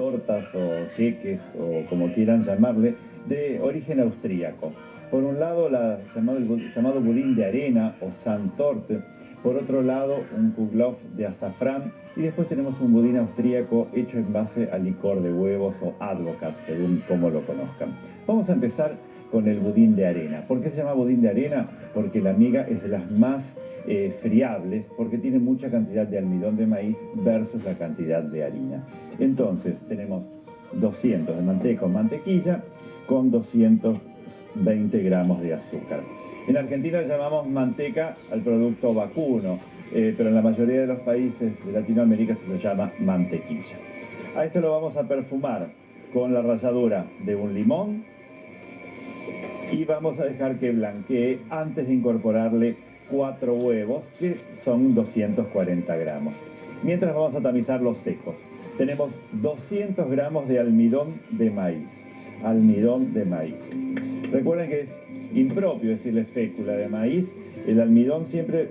tortas o queques o como quieran llamarle, de origen austríaco. Por un lado, el llamado budín de arena o Sandtorte. Por otro lado, un Kuglof de azafrán. Y después tenemos un budín austríaco hecho en base a licor de huevos o advocat, según como lo conozcan. Vamos a empezar con el budín de arena. ¿Por qué se llama budín de arena? Porque la miga es de las más friables, porque tiene mucha cantidad de almidón de maíz versus la cantidad de harina. Entonces, tenemos 200 de manteca o mantequilla con 220 gramos de azúcar. En Argentina llamamos manteca al producto vacuno, pero en la mayoría de los países de Latinoamérica se lo llama mantequilla. A esto lo vamos a perfumar con la ralladura de un limón y vamos a dejar que blanquee antes de incorporarle 4 huevos, que son 240 gramos. Mientras vamos a tamizar los secos. Tenemos 200 gramos de almidón de maíz. Almidón de maíz. Recuerden que es impropio decirle fécula de maíz. El almidón siempre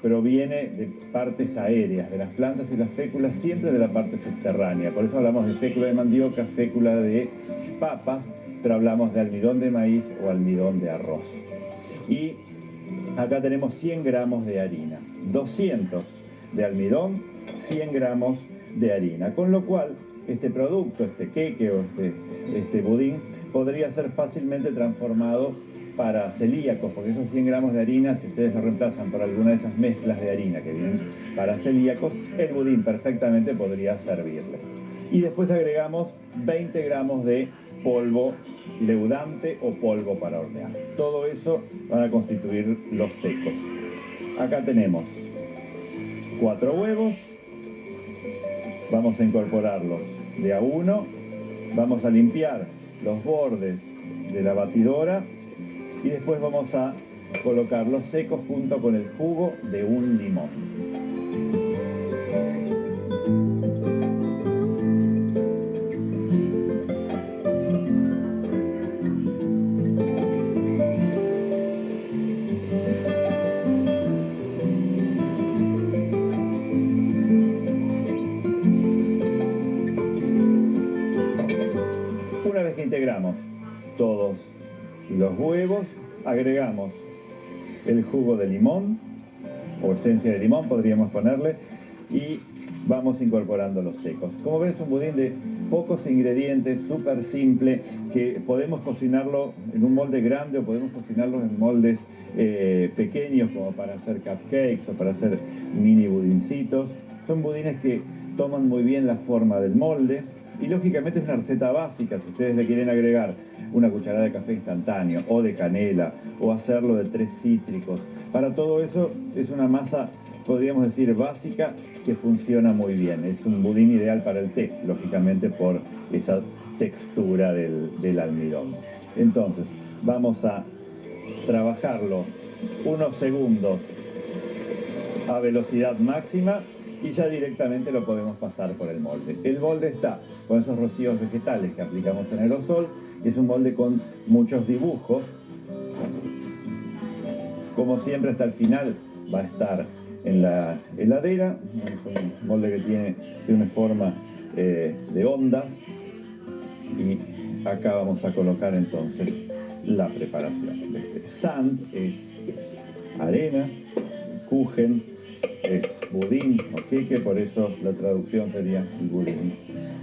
proviene de partes aéreas, de las plantas, y las féculas siempre de la parte subterránea. Por eso hablamos de fécula de mandioca, fécula de papas, pero hablamos de almidón de maíz o almidón de arroz. Y acá tenemos 100 gramos de harina, 200 de almidón, 100 gramos de harina, con lo cual este producto, este queque o este budín, podría ser fácilmente transformado para celíacos, porque esos 100 gramos de harina, si ustedes lo reemplazan por alguna de esas mezclas de harina que vienen para celíacos, el budín perfectamente podría servirles. Y después agregamos 20 gramos de polvo leudante o polvo para hornear. Todo eso van a constituir los secos. Acá tenemos 4 huevos. Vamos a incorporarlos de a uno. Vamos a limpiar los bordes de la batidora y después vamos a colocarlos secos junto con el jugo de un limón. Una vez que integramos todos los huevos, agregamos el jugo de limón o esencia de limón, podríamos ponerle, y vamos incorporando los secos. Como ven, es un budín de pocos ingredientes, súper simple, que podemos cocinarlo en un molde grande o podemos cocinarlo en moldes pequeños, como para hacer cupcakes o para hacer mini budincitos. Son budines que toman muy bien la forma del molde. Y lógicamente es una receta básica. Si ustedes le quieren agregar una cucharada de café instantáneo o de canela o hacerlo de 3 cítricos, para todo eso es una masa, podríamos decir, básica, que funciona muy bien. Es un budín ideal para el té, lógicamente por esa textura del almidón. Entonces vamos a trabajarlo unos segundos a velocidad máxima y ya directamente lo podemos pasar por el molde. El molde está con esos rocíos vegetales que aplicamos en aerosol, y es un molde con muchos dibujos. Como siempre, hasta el final va a estar en la heladera. Es un molde que tiene una forma de ondas, y acá vamos a colocar entonces la preparación de este. Sand es arena, Kuchen es budín o queque, por eso la traducción sería el budín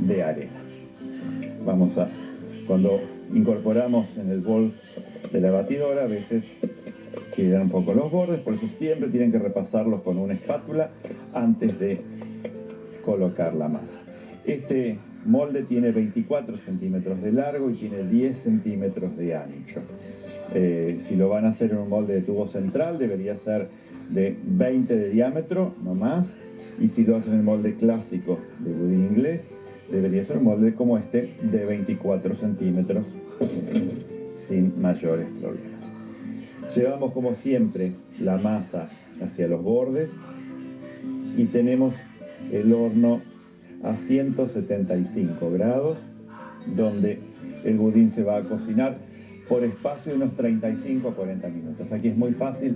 de arena. Cuando incorporamos en el bol de la batidora, a veces quedan un poco los bordes, por eso siempre tienen que repasarlos con una espátula antes de colocar la masa. Este molde tiene 24 centímetros de largo y tiene 10 centímetros de ancho. Si lo van a hacer en un molde de tubo central, debería ser de 20 de diámetro, no más. Y si lo hacen en el molde clásico de budín inglés, debería ser un molde como este de 24 centímetros sin mayores problemas. Llevamos como siempre la masa hacia los bordes y tenemos el horno a 175 grados, donde el budín se va a cocinar por espacio de unos 35 a 40 minutos. Aquí es muy fácil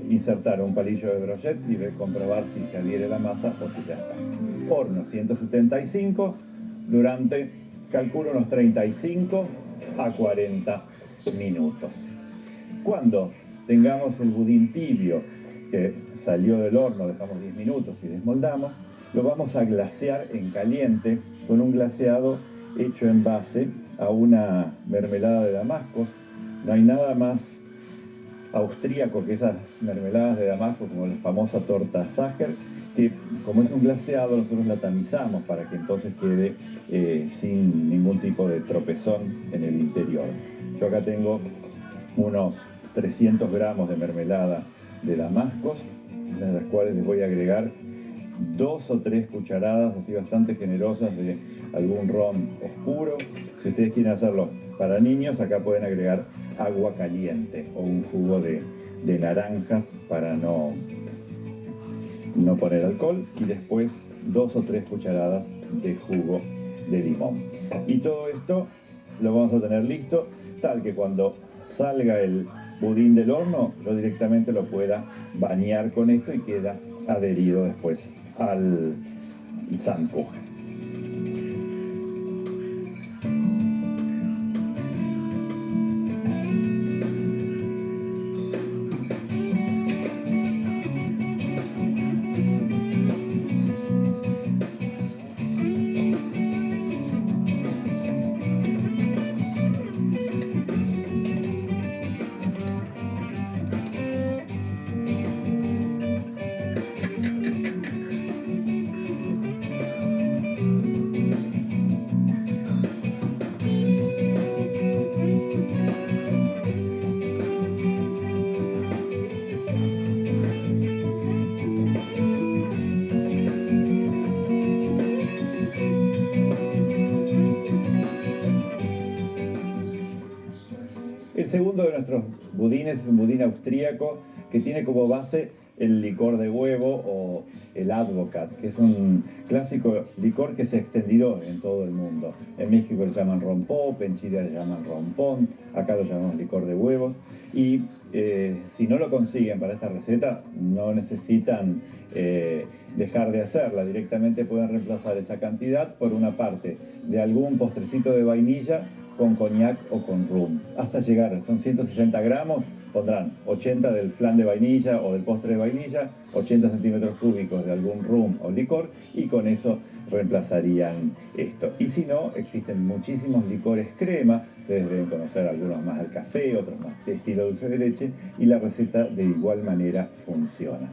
insertar un palillo de brochet y comprobar si se adhiere la masa o si ya está. Horno 175, durante, calculo, unos 35 a 40 minutos. Cuando tengamos el budín tibio que salió del horno, dejamos 10 minutos y desmoldamos, lo vamos a glasear en caliente con un glaseado hecho en base a una mermelada de damascos. No hay nada más austríaco que esas mermeladas de damasco, como la famosa torta Sacher, que como es un glaseado nosotros la tamizamos para que entonces quede sin ningún tipo de tropezón en el interior. Yo acá tengo unos 300 gramos de mermelada de damascos, en las cuales les voy a agregar 2 o 3 cucharadas así bastante generosas de algún ron oscuro. Si ustedes quieren hacerlo para niños, acá pueden agregar agua caliente o un jugo de naranjas para no poner alcohol, y después 2 o 3 cucharadas de jugo de limón. Y todo esto lo vamos a tener listo, tal que cuando salga el budín del horno, yo directamente lo pueda bañar con esto y queda adherido después al Pfannkuchen. El segundo de nuestros budines es un budín austríaco que tiene como base el licor de huevo o el Advocat, que es un clásico licor que se ha extendido en todo el mundo. En México le llaman rompop, en Chile le llaman rompón, acá lo llamamos licor de huevos. Y si no lo consiguen para esta receta, no necesitan dejar de hacerla. Directamente pueden reemplazar esa cantidad por una parte de algún postrecito de vainilla con coñac o con rum, hasta llegar, son 160 gramos, pondrán 80 del flan de vainilla o del postre de vainilla, 80 centímetros cúbicos de algún rum o licor, y con eso reemplazarían esto. Y si no, existen muchísimos licores crema, ustedes deben conocer algunos más al café, otros más de estilo dulce de leche, y la receta de igual manera funciona.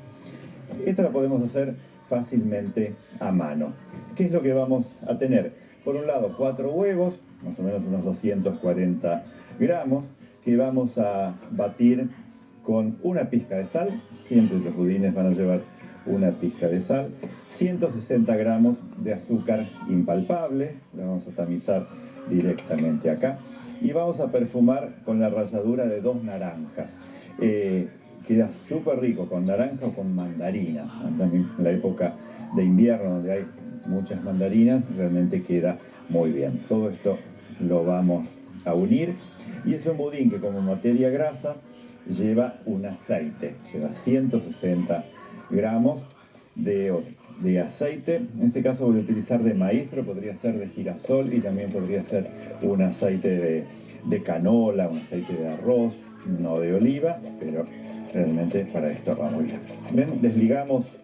Esta la podemos hacer fácilmente a mano. ¿Qué es lo que vamos a tener? Por un lado, 4 huevos, más o menos unos 240 gramos, que vamos a batir con una pizca de sal. Siempre los budines van a llevar una pizca de sal. 160 gramos de azúcar impalpable, la vamos a tamizar directamente acá. Y vamos a perfumar con la ralladura de 2 naranjas. Queda súper rico con naranja o con mandarinas. También en la época de invierno, donde hay muchas mandarinas, realmente queda muy bien. Todo esto lo vamos a unir, y es un budín que como materia grasa lleva un aceite, lleva 160 gramos de aceite. En este caso voy a utilizar de maíz, pero podría ser de girasol, y también podría ser un aceite de canola, un aceite de arroz, no de oliva, pero realmente para esto va muy bien. ¿Ven? Desligamos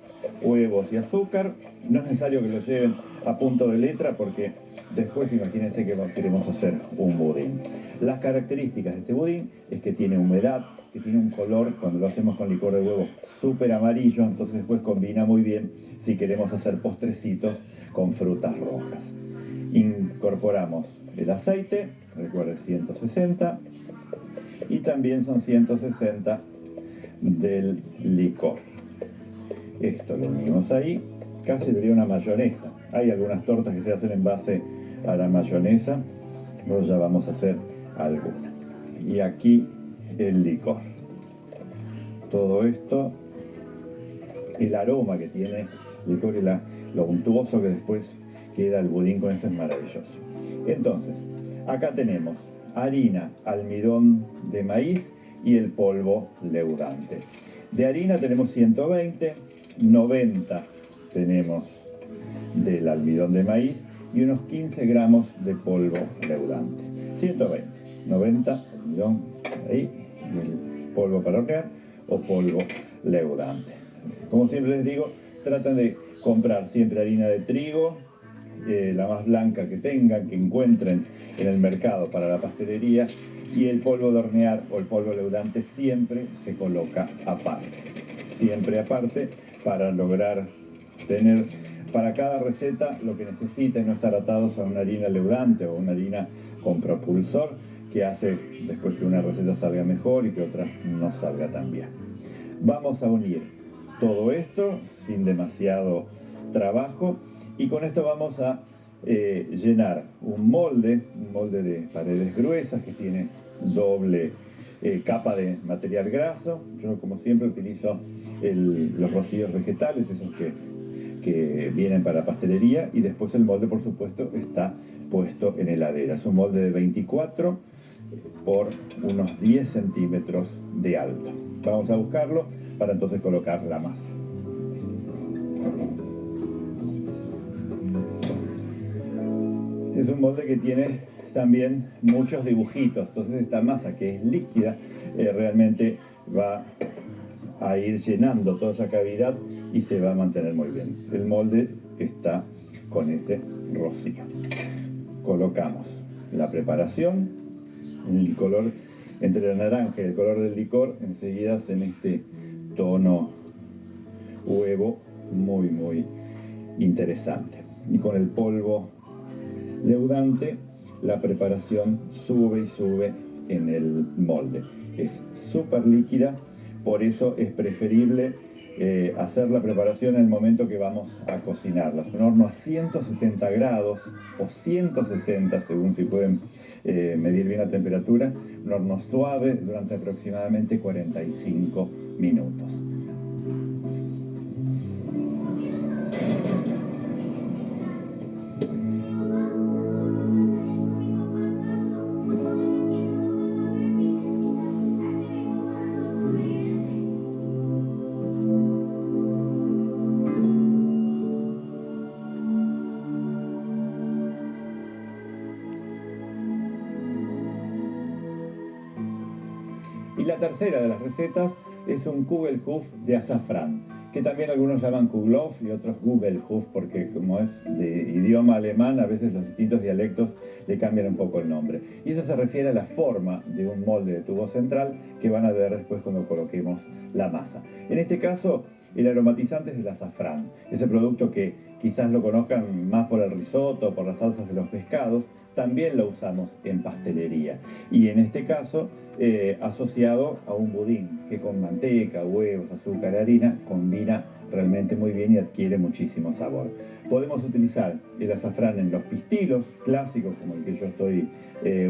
huevos y azúcar. No es necesario que lo lleven a punto de letra, porque después imagínense que queremos hacer un budín. Las características de este budín es que tiene humedad, que tiene un color, cuando lo hacemos con licor de huevo, súper amarillo, entonces después combina muy bien si queremos hacer postrecitos con frutas rojas. Incorporamos el aceite, recuerde 160, y también son 160 del licor. Esto lo unimos ahí, casi sería una mayonesa. Hay algunas tortas que se hacen en base a la mayonesa, nosotros ya vamos a hacer alguna. Y aquí el licor. Todo esto, el aroma que tiene el licor y lo untuoso que después queda el budín con esto es maravilloso. Entonces, acá tenemos harina, almidón de maíz y el polvo leudante. De harina tenemos 120, 90 tenemos del almidón de maíz y unos 15 gramos de polvo leudante. 120, 90, ahí, y el polvo para hornear o polvo leudante. Como siempre les digo, tratan de comprar siempre harina de trigo, la más blanca que tengan, que encuentren en el mercado para la pastelería, y el polvo de hornear o el polvo leudante siempre se coloca aparte. Siempre aparte para lograr tener para cada receta lo que necesita y no estar atados a una harina leudante o una harina con propulsor que hace después que una receta salga mejor y que otra no salga tan bien. Vamos a unir todo esto sin demasiado trabajo y con esto vamos a llenar un molde de paredes gruesas que tiene doble capa de material graso. Yo como siempre utilizo los rocíos vegetales, esos que vienen para pastelería, y después el molde por supuesto está puesto en heladera. Es un molde de 24 por unos 10 centímetros de alto. Vamos a buscarlo para entonces colocar la masa. Es un molde que tiene también muchos dibujitos, entonces esta masa que es líquida realmente va a ir llenando toda esa cavidad y se va a mantener muy bien. El molde está con ese rocío. Colocamos la preparación, el color entre la naranja y el color del licor enseguida en este tono huevo muy interesante. Y con el polvo leudante la preparación sube y sube en el molde. Es súper líquida, por eso es preferible hacer la preparación en el momento que vamos a cocinarla. Un horno a 170 grados o 160 según si pueden medir bien la temperatura. Un horno suave durante aproximadamente 45 minutos. Y la tercera de las recetas es un Kugelhof de azafrán, que también algunos llaman Kuglof y otros Kugelhof, porque como es de idioma alemán, a veces los distintos dialectos le cambian un poco el nombre. Y eso se refiere a la forma de un molde de tubo central que van a ver después cuando coloquemos la masa. En este caso, el aromatizante es el azafrán, ese producto que quizás lo conozcan más por el risotto, por las salsas de los pescados, también lo usamos en pastelería. Y en este caso, asociado a un budín que con manteca, huevos, azúcar y harina combina realmente muy bien y adquiere muchísimo sabor. Podemos utilizar el azafrán en los pistilos clásicos como el que yo estoy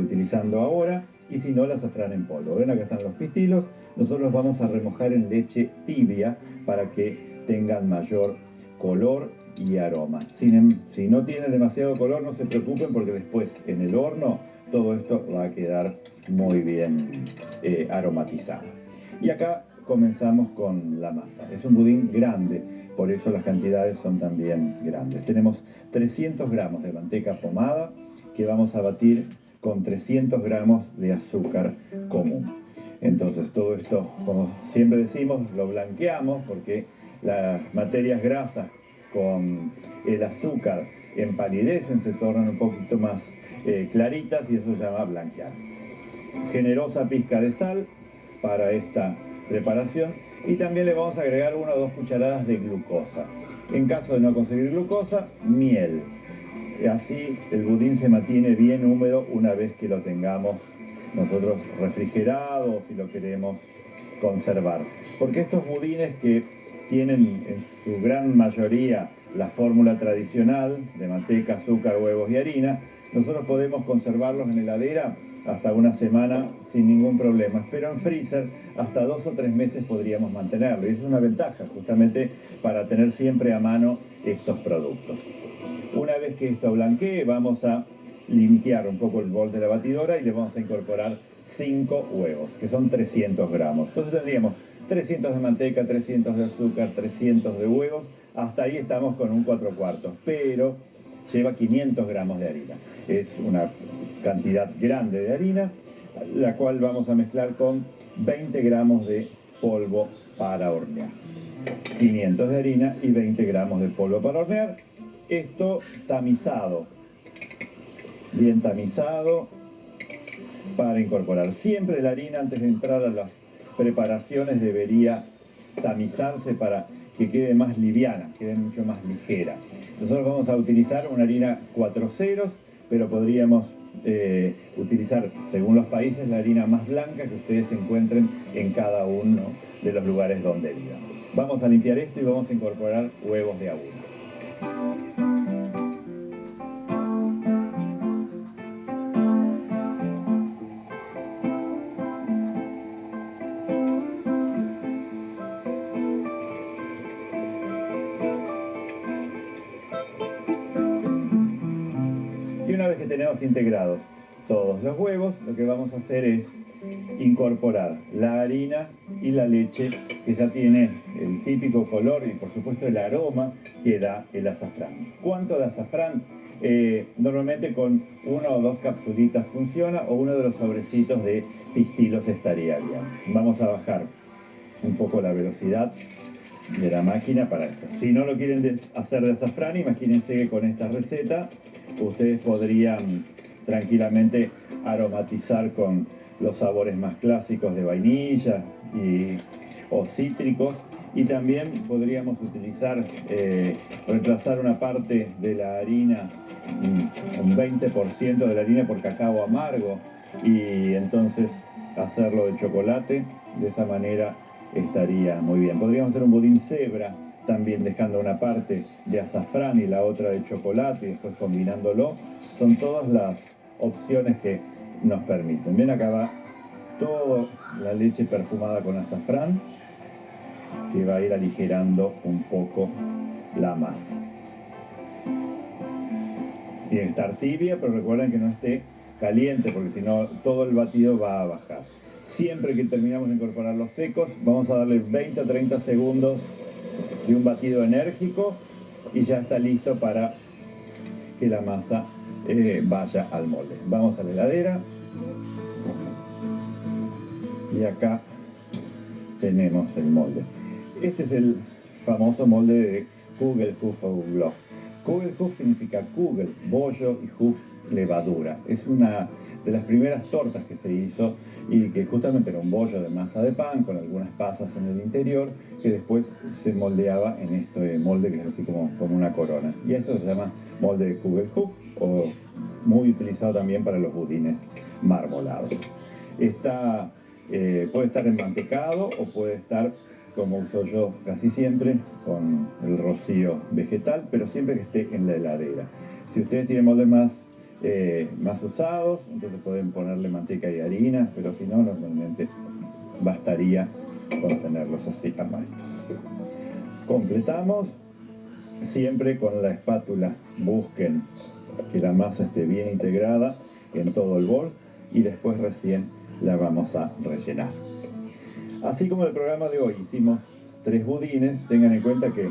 utilizando ahora, y si no, el azafrán en polvo. Ven, acá están los pistilos. Nosotros vamos a remojar en leche tibia para que tengan mayor color y aroma. Si no tiene demasiado color, no se preocupen, porque después en el horno todo esto va a quedar muy bien aromatizado. Y acá comenzamos con la masa. Es un budín grande, por eso las cantidades son también grandes. Tenemos 300 gramos de manteca pomada que vamos a batir con 300 gramos de azúcar común. Entonces todo esto, como siempre decimos, lo blanqueamos porque las materias grasas con el azúcar empalidecen, se tornan un poquito más claritas, y eso se llama blanquear. Generosa pizca de sal para esta preparación, y también le vamos a agregar 1 o 2 cucharadas de glucosa. En caso de no conseguir glucosa, miel. Así el budín se mantiene bien húmedo una vez que lo tengamos nosotros refrigerado, o si lo queremos conservar. Porque estos budines que tienen en su gran mayoría la fórmula tradicional de manteca, azúcar, huevos y harina, nosotros podemos conservarlos en heladera hasta una semana sin ningún problema, pero en freezer hasta 2 o 3 meses podríamos mantenerlo, y eso es una ventaja justamente para tener siempre a mano estos productos. Una vez que esto blanquee, vamos a limpiar un poco el bol de la batidora y le vamos a incorporar 5 huevos, que son 300 gramos. Entonces tendríamos 300 de manteca, 300 de azúcar, 300 de huevos. Hasta ahí estamos con un 4/4. Pero lleva 500 gramos de harina. Es una cantidad grande de harina, la cual vamos a mezclar con 20 gramos de polvo para hornear. 500 de harina y 20 gramos de polvo para hornear. Esto tamizado, bien tamizado, para incorporar. Siempre la harina antes de entrar a las preparaciones debería tamizarse para que quede más liviana, quede mucho más ligera. Nosotros vamos a utilizar una harina 4 ceros, pero podríamos utilizar, según los países, la harina más blanca que ustedes encuentren en cada uno de los lugares donde vivan. Vamos a limpiar esto y vamos a incorporar huevos de avena. Y una vez que tenemos integrados todos los huevos, lo que vamos a hacer es incorporar la harina y la leche, que ya tiene el típico color y por supuesto el aroma que da el azafrán. ¿Cuánto de azafrán? Normalmente con 1 o 2 capsulitas funciona, o uno de los sobrecitos de pistilos estaría bien. Vamos a bajar un poco la velocidad de la máquina para esto. Si no lo quieren hacer de azafrán, imagínense que con esta receta ustedes podrían tranquilamente aromatizar con los sabores más clásicos de vainilla o cítricos, y también podríamos utilizar, reemplazar una parte de la harina, un 20% de la harina por cacao amargo, y entonces hacerlo de chocolate. De esa manera estaría muy bien. Podríamos hacer un budín cebra, también dejando una parte de azafrán y la otra de chocolate y después combinándolo. Son todas las opciones que nos permiten. Bien, acá va toda la leche perfumada con azafrán, que va a ir aligerando un poco la masa. Tiene que estar tibia, pero recuerden que no esté caliente, porque si no todo el batido va a bajar. Siempre que terminamos de incorporar los secos, vamos a darle 20 o 30 segundos de un batido enérgico y ya está listo para que la masa vaya al molde. Vamos a la heladera y acá tenemos el molde. Este es el famoso molde de Kugelhof o Bluff. Kugelhof significa Kugel, bollo, y Hof, levadura. Es una de las primeras tortas que se hizo, y que justamente era un bollo de masa de pan con algunas pasas en el interior, que después se moldeaba en este molde que es así como una corona. Y esto se llama molde de Kugelhof, o muy utilizado también para los budines marmolados. Puede estar enmantecado o puede estar, como uso yo casi siempre, con el rocío vegetal, pero siempre que esté en la heladera. Si ustedes tienen moldes más usados, entonces pueden ponerle manteca y harina, pero si no, normalmente bastaría con tenerlos así amastos. Completamos. Siempre con la espátula busquen que la masa esté bien integrada en todo el bol, y después recién la vamos a rellenar. Así como en el programa de hoy hicimos 3 budines, tengan en cuenta que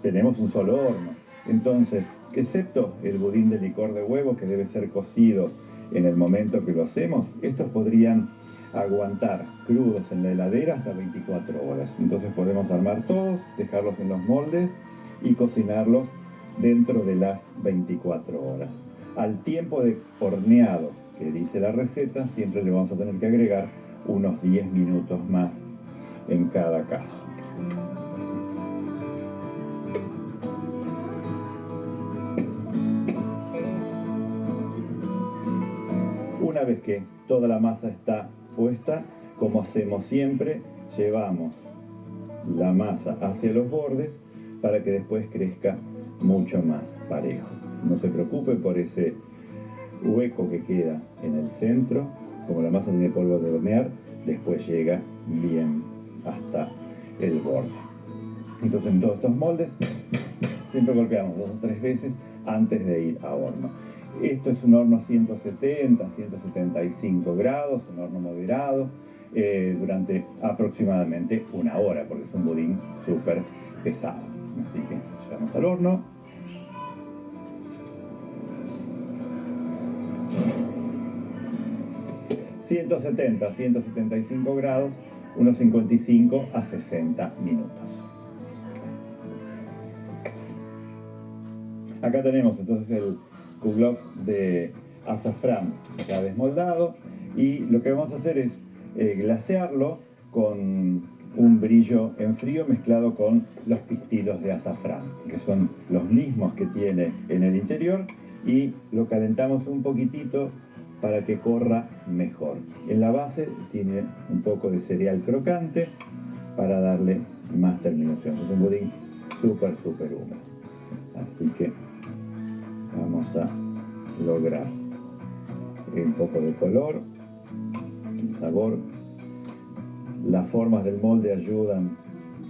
tenemos un solo horno. Entonces, excepto el budín de licor de huevo, que debe ser cocido en el momento que lo hacemos, estos podrían aguantar crudos en la heladera hasta 24 horas. Entonces podemos armar todos, dejarlos en los moldes y cocinarlos dentro de las 24 horas. Al tiempo de horneado que dice la receta, siempre le vamos a tener que agregar unos 10 minutos más en cada caso. Una vez que toda la masa está puesta, como hacemos siempre, llevamos la masa hacia los bordes para que después crezca mucho más parejo. No se preocupe por ese hueco que queda en el centro. Como la masa tiene polvo de hornear, después llega bien hasta el borde. Entonces, en todos estos moldes siempre golpeamos 2 o 3 veces antes de ir a horno. Esto es un horno 170, 175 grados, un horno moderado, durante aproximadamente 1 hora, porque es un budín súper pesado. Así que llevamos al horno. 170 a 175 grados, unos 55 a 60 minutos. Acá tenemos entonces el kuglof de azafrán ya desmoldado, y lo que vamos a hacer es glasearlo con un brillo en frío mezclado con los pistilos de azafrán, que son los mismos que tiene en el interior, y lo calentamos un poquitito para que corra mejor. En la base tiene un poco de cereal crocante para darle más terminación. Es un budín súper húmedo. Así que vamos a lograr un poco de color, sabor. Las formas del molde ayudan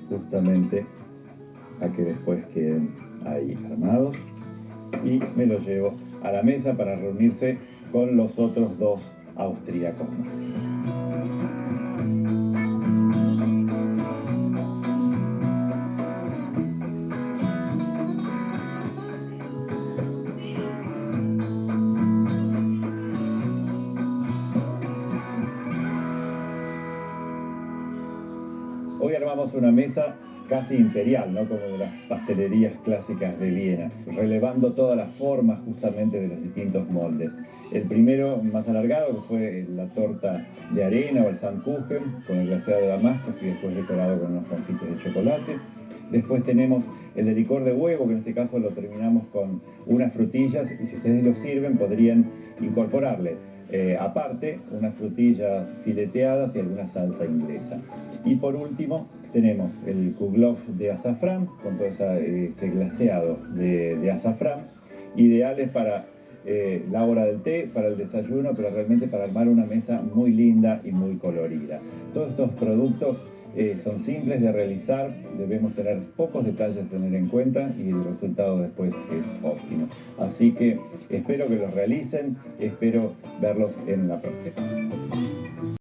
justamente a que después queden ahí armados, y me lo llevo a la mesa para reunirse con los otros dos austríacos más. Hoy armamos una mesa casi imperial, ¿no? Como de las pastelerías clásicas de Viena, relevando todas las formas justamente de los distintos moldes. El primero más alargado, que fue la torta de arena o el Pfannkuchen, con el glaseado de damascos y después decorado con unos confites de chocolate. Después tenemos el de licor de huevo, que en este caso lo terminamos con unas frutillas, y si ustedes lo sirven podrían incorporarle aparte unas frutillas fileteadas y alguna salsa inglesa. Y por último tenemos el kuglof de azafrán, con todo ese glaseado de azafrán, ideales para la hora del té, para el desayuno, pero realmente para armar una mesa muy linda y muy colorida. Todos estos productos son simples de realizar, debemos tener pocos detalles a tener en cuenta, y el resultado después es óptimo. Así que espero que los realicen, espero verlos en la próxima.